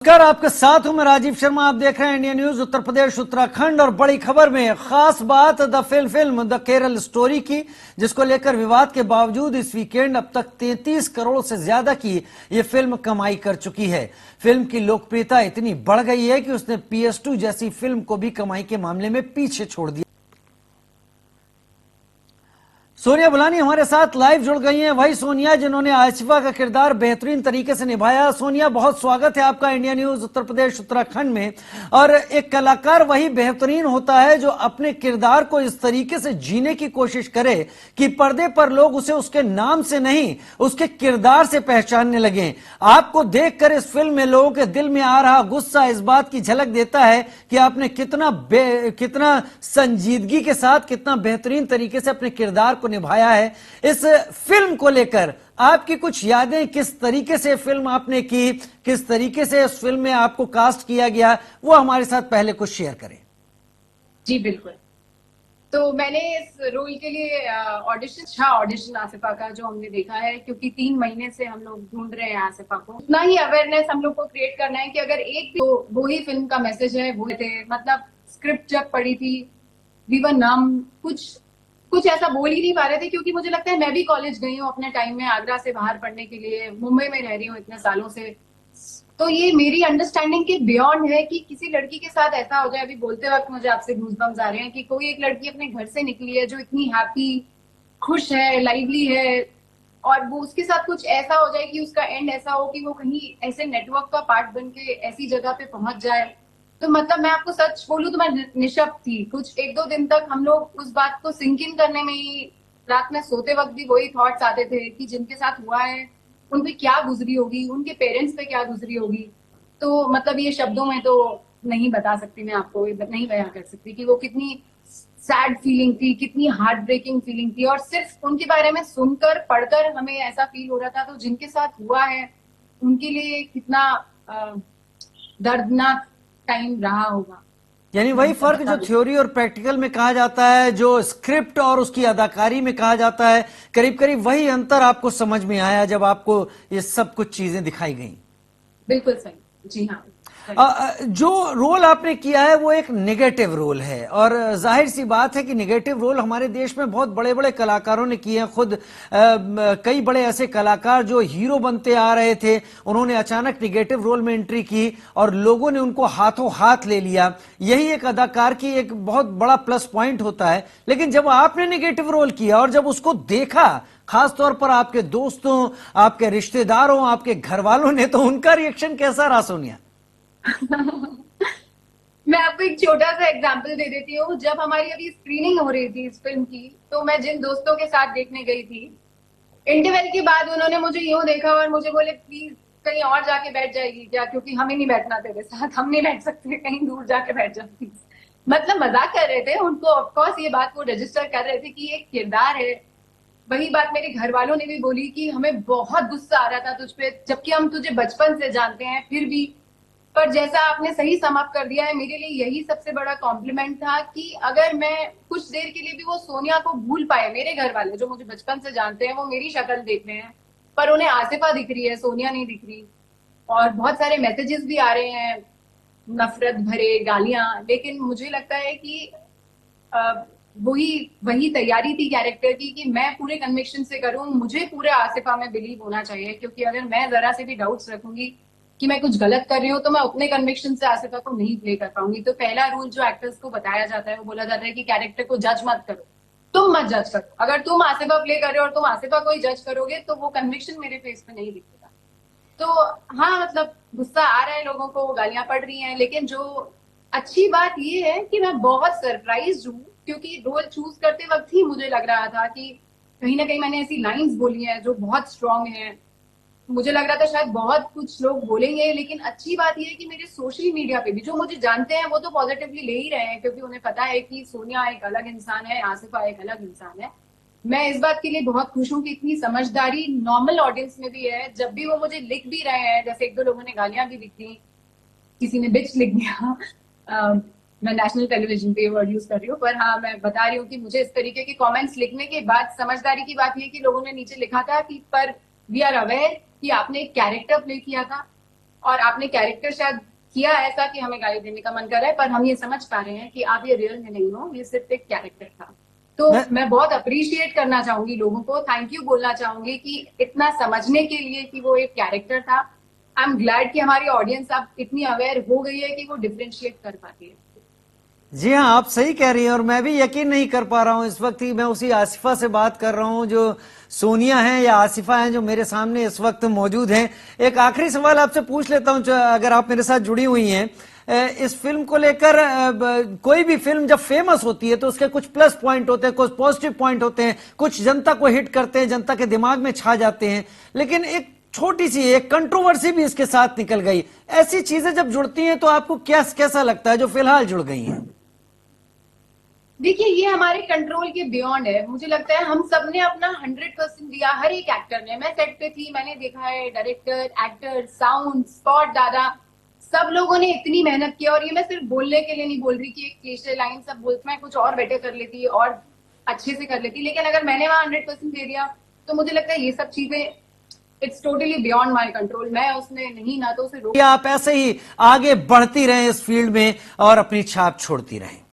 नमस्कार, आपके साथ हूं मैं राजीव शर्मा। आप देख रहे हैं इंडिया न्यूज उत्तर प्रदेश उत्तराखंड। और बड़ी खबर में खास बात the film the Kerala story की, जिसको लेकर विवाद के बावजूद इस वीकेंड अब तक 33 करोड़ से ज्यादा की ये फिल्म कमाई कर चुकी है। फिल्म की लोकप्रियता इतनी बढ़ गई है कि उसने PS2 जैसी फिल्म को भी कमाई के मामले में पीछे छोड़ दिया। सोनिया बुलानी हमारे साथ लाइव जुड़ गई हैं, वही सोनिया जिन्होंने आसिफा का किरदार बेहतरीन तरीके से निभाया। सोनिया, बहुत स्वागत है आपका इंडिया न्यूज उत्तर प्रदेश उत्तराखंड में। और एक कलाकार वही बेहतरीन होता है जो अपने किरदार को इस तरीके से जीने की कोशिश करे कि पर्दे पर लोग उसे उसके नाम से नहीं, उसके किरदार से पहचानने लगे। आपको देखकर इस फिल्म में लोगों के दिल में आ रहा गुस्सा इस बात की झलक देता है कि आपने कितना संजीदगी के साथ, कितना बेहतरीन तरीके से अपने किरदार को निभाया है। इस फिल्म को लेकर आपकी कुछ यादें, किस तरीके से फिल्म आपने की, किस तरीके से इस फिल्म में आपको कास्ट किया गया, वो हमारे साथ पहले कुछ शेयर करें। जी बिल्कुल। तो मैंने इस रोल के लिए ऑडिशन आसिफा का जो हमने देखा है, क्योंकि 3 महीने से हम लोग ढूंढ रहे हैं आसिफा को। उतना ही अवेयरनेस हम लोग को क्रिएट करना है कि अगर एक भी तो वो ही फिल्म का मैसेज है। वो थे मतलब स्क्रिप्ट जब पढ़ी थी, वी नाम कुछ ऐसा बोल ही नहीं पा रहे थे, क्योंकि मुझे लगता है मैं भी कॉलेज गई हूँ अपने टाइम में आगरा से बाहर पढ़ने के लिए, मुंबई में रह रही हूँ इतने सालों से। तो ये मेरी अंडरस्टैंडिंग के बियॉन्ड है कि किसी लड़की के साथ ऐसा हो जाए। अभी बोलते वक्त मुझे आपसे गूज़बम्स आ रहे हैं कि कोई एक लड़की अपने घर से निकली है जो इतनी हैप्पी, खुश है, लाइवली है, और वो उसके साथ कुछ ऐसा हो जाए कि उसका एंड ऐसा हो कि वो कहीं ऐसे नेटवर्क का पार्ट बन के ऐसी जगह पे पहुंच जाए। तो मतलब मैं आपको सच बोलूं तो मैं निशब्द थी। कुछ 1-2 दिन तक हम लोग उस बात को सिंक इन करने में ही, रात में सोते वक्त भी वही थॉट्स आते थे कि जिनके साथ हुआ है उन पे क्या गुजरी होगी, उनके पेरेंट्स पे क्या गुजरी होगी। तो मतलब ये शब्दों में तो नहीं बता सकती, मैं आपको नहीं बयां कर सकती कि वो कितनी सैड फीलिंग थी, कितनी हार्ट ब्रेकिंग फीलिंग थी। और सिर्फ उनके बारे में सुनकर, पढ़कर हमें ऐसा फील हो रहा था, तो जिनके साथ हुआ है उनके लिए कितना दर्दनाक टाइम रहा होगा। यानी वही फर्क जो थ्योरी और प्रैक्टिकल में कहा जाता है, जो स्क्रिप्ट और उसकी अदाकारी में कहा जाता है, करीब करीब वही अंतर आपको समझ में आया जब आपको ये सब कुछ चीजें दिखाई गई। बिल्कुल सही, जी हाँ। जो रोल आपने किया है वो एक नेगेटिव रोल है, और जाहिर सी बात है कि नेगेटिव रोल हमारे देश में बहुत बड़े बड़े कलाकारों ने किए हैं। खुद कई बड़े ऐसे कलाकार जो हीरो बनते आ रहे थे, उन्होंने अचानक नेगेटिव रोल में एंट्री की और लोगों ने उनको हाथों हाथ ले लिया। यही एक अदाकार की एक बहुत बड़ा प्लस पॉइंट होता है। लेकिन जब आपने नेगेटिव रोल किया और जब उसको देखा, खासतौर पर आपके दोस्तों, आपके रिश्तेदारों, आपके घर वालों ने, तो उनका रिएक्शन कैसा रहा सोनिया? मैं आपको एक छोटा सा एग्जांपल दे देती हूँ। जब हमारी अभी स्क्रीनिंग हो रही थी इस फिल्म की, तो मैं जिन दोस्तों के साथ देखने गई थी, इंटरवल के बाद उन्होंने मुझे यूं देखा और मुझे बोले, प्लीज कहीं और जाके बैठ जाएगी क्या, क्योंकि हमें नहीं बैठना तेरे साथ, हम नहीं बैठ सकते, कहीं दूर जाके बैठ जा प्लीज। मतलब मजाक कर रहे थे। उनको ऑफकोर्स ये बात वो रजिस्टर कर रहे थे कि एक किरदार है। वही बात मेरे घर वालों ने भी बोली कि हमें बहुत गुस्सा आ रहा था तुझ पे, जबकि हम तुझे बचपन से जानते हैं फिर भी। पर जैसा आपने सही सम अप कर दिया है, मेरे लिए यही सबसे बड़ा कॉम्प्लीमेंट था कि अगर मैं कुछ देर के लिए भी वो सोनिया को भूल पाए, मेरे घर वाले जो मुझे बचपन से जानते हैं वो मेरी शक्ल देख रहे हैं, पर उन्हें आसिफा दिख रही है, सोनिया नहीं दिख रही। और बहुत सारे मैसेजेस भी आ रहे हैं, नफरत भरे, गालियां। लेकिन मुझे लगता है कि वही तैयारी थी कैरेक्टर की कि मैं पूरे कन्विक्शन से करूं, मुझे पूरे आसिफा में बिलीव होना चाहिए। क्योंकि अगर मैं जरा से भी डाउट्स रखूंगी कि मैं कुछ गलत कर रही हूँ, तो मैं उतने कन्विक्शन से आसिफा को नहीं प्ले कर पाऊंगी। तो पहला रूल जो एक्टर्स को बताया जाता है, वो बोला जाता है कि कैरेक्टर को जज मत करो, तुम मत जज करो। अगर तुम आसिफा प्ले कर रहे हो और तुम आसिफा को ही जज करोगे, तो वो कन्विक्शन मेरे फेस पे नहीं दिखेगा। तो हाँ, मतलब गुस्सा आ रहा है लोगों को, गालियां पड़ रही हैं, लेकिन जो अच्छी बात ये है कि मैं बहुत सरप्राइज हूँ, क्योंकि रोल चूज करते वक्त ही मुझे लग रहा था कि कहीं ना कहीं मैंने ऐसी लाइंस बोली हैं जो बहुत स्ट्रांग हैं। मुझे लग रहा था शायद बहुत कुछ लोग बोलेंगे, लेकिन अच्छी बात यह है कि मेरे सोशल मीडिया पे भी जो मुझे जानते हैं वो तो पॉजिटिवली ले ही रहे हैं, क्योंकि उन्हें पता है कि सोनिया एक अलग इंसान है, आसिफा एक अलग इंसान है। मैं इस बात के लिए बहुत खुश हूँ कि इतनी समझदारी नॉर्मल ऑडियंस में भी है। जब भी वो मुझे लिख भी रहे हैं, जैसे 1-2 लोगों ने गालियां भी लिख दी, किसी ने बिच लिख दिया। मैं नेशनल टेलीविजन पे वर्ड यूज कर रही हूँ, पर हाँ, मैं बता रही हूँ कि मुझे इस तरीके के कमेंट्स लिखने के बाद समझदारी की बात ये कि लोगों ने नीचे लिखा था कि पर वी आर अवेयर कि आपने एक कैरेक्टर प्ले किया था, और आपने कैरेक्टर शायद किया ऐसा कि हमें गाली देने का मन कर रहा है, पर हम ये समझ पा रहे हैं कि आप ये रियल में नहीं हो, ये सिर्फ एक कैरेक्टर था। तो मैं बहुत अप्रिशिएट करना चाहूंगी लोगों को, थैंक यू बोलना चाहूंगी कि इतना समझने के लिए कि वो एक कैरेक्टर था। आई एम ग्लैड कि हमारी ऑडियंस अब इतनी अवेयर हो गई है कि वो डिफरेंशिएट कर पाती है। जी हाँ, आप सही कह रही हैं और मैं भी यकीन नहीं कर पा रहा हूं इस वक्त ही मैं उसी आसिफा से बात कर रहा हूं जो सोनिया हैं या आसिफा हैं जो मेरे सामने इस वक्त मौजूद हैं। एक आखिरी सवाल आपसे पूछ लेता हूं, अगर आप मेरे साथ जुड़ी हुई हैं इस फिल्म को लेकर। कोई भी फिल्म जब फेमस होती है तो उसके कुछ प्लस पॉइंट होते हैं, कुछ पॉजिटिव पॉइंट होते हैं, कुछ जनता को हिट करते हैं, जनता के दिमाग में छा जाते हैं, लेकिन एक छोटी सी एक कंट्रोवर्सी भी इसके साथ निकल गई। ऐसी चीजें जब जुड़ती हैं तो आपको कैसा लगता है जो फिलहाल जुड़ गई हैं? देखिए, ये हमारे कंट्रोल के बियॉन्ड है। मुझे लगता है हम सब ने अपना 100% दिया, हर एक एक्टर ने। मैं सेट पे थी, मैंने देखा है डायरेक्टर, एक्टर, साउंड, स्पॉट दादा, सब लोगों ने इतनी मेहनत की। और ये मैं सिर्फ बोलने के लिए नहीं बोल रही कि एक क्लीशे लाइन सब बोलते, मैं कुछ और बेटर कर लेती और अच्छे से कर लेती, लेकिन अगर मैंने वहां 100% दे दिया तो मुझे लगता है ये सब चीजें it's totally beyond my control. मैं उसमें नहीं ना तो उसे रोक। आप ऐसे ही आगे बढ़ती रहें इस फील्ड में और अपनी छाप छोड़ती रहें।